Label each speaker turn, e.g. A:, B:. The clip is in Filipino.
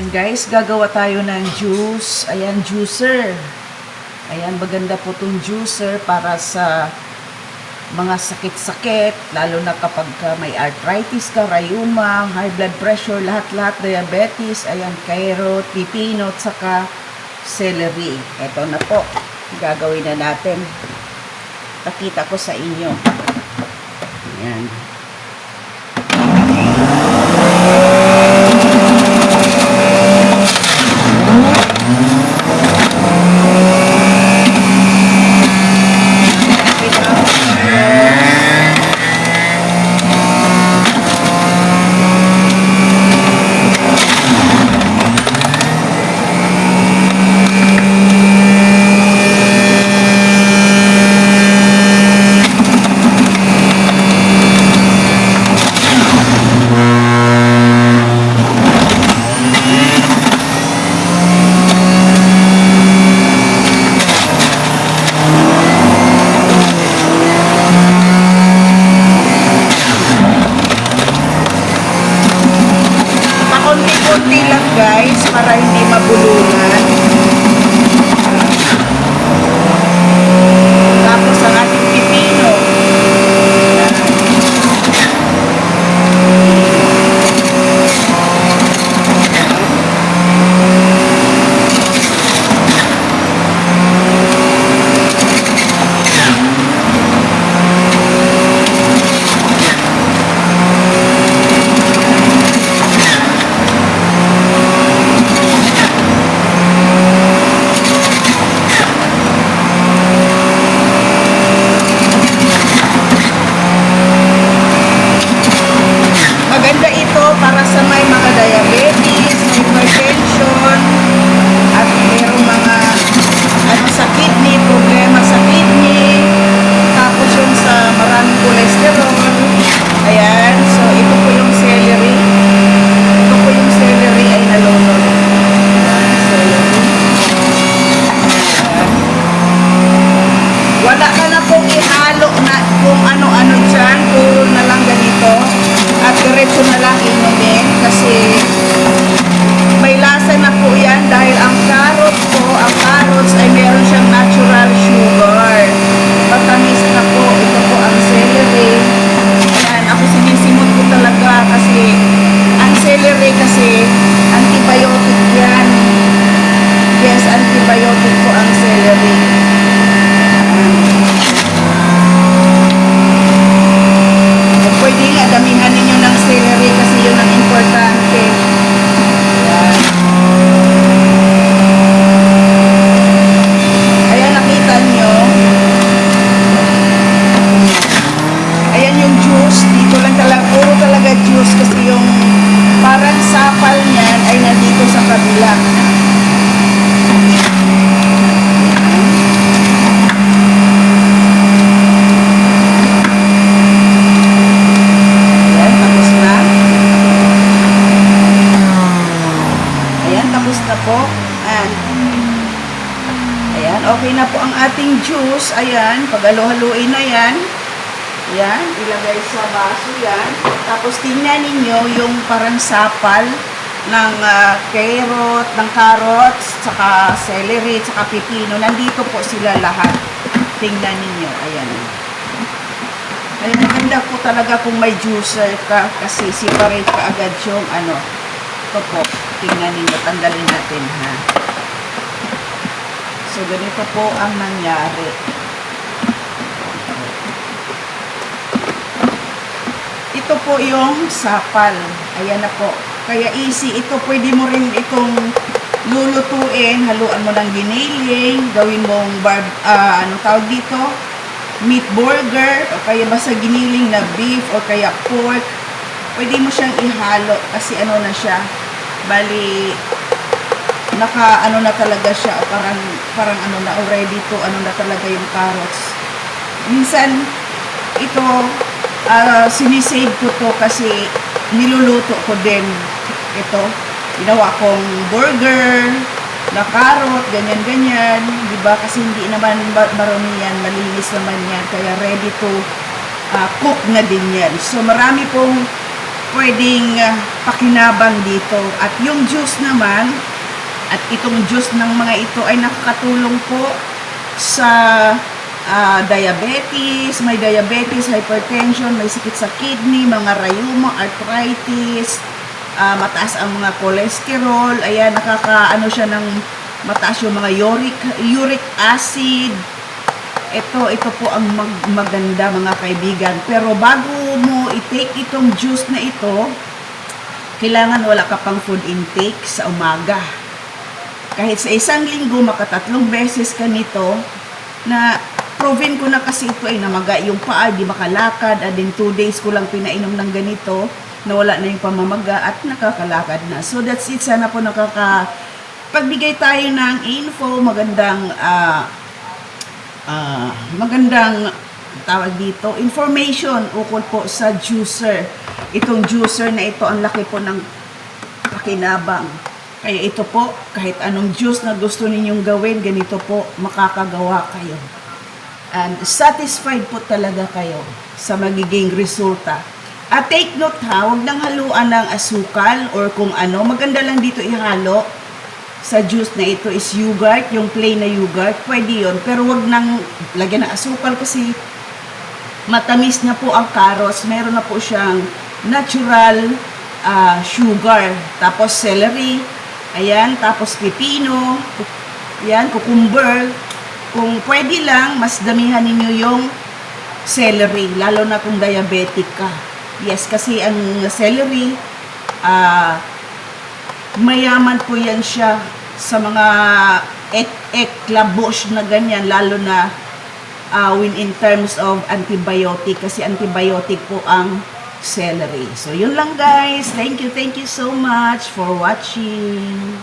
A: Ayan guys, gagawa tayo ng juice. Ayan, juicer. Ayan, maganda po itong juicer para sa mga sakit-sakit, lalo na kapag may arthritis ka, rheuma, high blood pressure, lahat-lahat, diabetes. Ayan, carrot, pipino, saka celery. Ito na po, gagawin na natin. Pakita ko sa inyo. Ayan. Konti lang guys, para hindi mabulunan. Tapos ang ating pipino. Para sa may mga diabetes, hypertension, at mayroong mga sa kidney, problema sa kidney, tapos yung sa maraming cholesterol. Ayan, so ito po yung celery. Ito po yung celery ay nalunod. Celery. Wala ka na pong ihalo na kung ano-ano dyan, puro na lang ganito. At diretso na lang inumin kasi may lasa na po yan dahil ang carrots ay meron siyang natural sugar. Matamis na po. Ito po ang celery. Ayan, ako sinisimot ko talaga kasi ang celery kasi antibiotic yan. Yes, antibiotic po ang celery. Pwede nga, damihan ninyo ng celery kasi yun ang importante. Ayan. Ayan, nakita nyo. Ayan yung juice. Dito lang talaga, puro talaga juice kasi yung parang sapal niyan ay nandito sa kabila. Na po. Ayan, okay na po ang ating juice. Ayan, pag-halo-haluin na yan. Ayan, ilagay sa baso yan. Tapos tingnan ninyo yung parang sapal ng carrots, saka celery, saka pipino. Nandito po sila lahat. Tingnan ninyo. Ayan. Ayan, maganda po talaga kung may juicer ka kasi separate ka agad yung ito po. Tingnan ninyo, tanggalin natin ha. So, ganito po ang nangyari. Ito po yung sapal. Ayan na po. Kaya easy. Ito, pwede mo rin itong lulutuin. Haluan mo ng giniling. Gawin mong tawag dito? Meat burger. O kaya basta giniling na beef o kaya pork. Pwede mo siyang ihalo kasi na siya. Bali, naka na talaga siya, parang na already to, na talaga yung carrots. Minsan, ito, sinisave ko to kasi niluluto ko din ito. Ginawa kong burger, na carrot, ganyan-ganyan. Diba? Kasi hindi naman marami yan, malinis naman yan. Kaya ready to cook na din yan. So, marami pong pwedeng pakinabang dito. At yung juice naman, at itong juice ng mga ito ay nakakatulong po sa diabetes, may diabetes, hypertension, may sakit sa kidney, mga rayuma, arthritis, mataas ang mga cholesterol, ayan, nakakaano siya ng mataas yung mga uric acid. Ito po ang maganda mga kaibigan. Pero bago mo i-take itong juice na ito, kailangan wala ka pang food intake sa umaga. Kahit sa isang linggo, makatatlong beses ka nito, na proven ko na kasi ito ay namaga yung paa, di makalakad, at in 2 days ko lang pinainom ng ganito, nawala na yung pamamaga at nakakalakad na. So that's it. Sana po pagbigay tayo ng info, magandang tawag dito, information ukol po sa juicer. Itong juicer na ito, ang laki po ng pakinabang. Kaya ito po, kahit anong juice na gusto ninyong gawin, ganito po, makakagawa kayo. And satisfied po talaga kayo sa magiging resulta. At take note ha, huwag nang haluan ng asukal or kung ano. Maganda lang dito ihalo sa juice na ito is yogurt, yung plain na yogurt, pwede yun. Pero wag nang lagyan ng asukal kasi matamis na po ang carrots. Meron na po siyang natural sugar. Tapos celery, ayan, tapos pipino, ayan, cucumber. Kung pwede lang, mas damihan ninyo yung celery, lalo na kung diabetic ka. Yes, kasi ang celery, mayaman po yan siya sa mga labos na ganyan, lalo na when in terms of antibiotic, kasi antibiotic po ang celery. So, yun lang guys. Thank you so much for watching.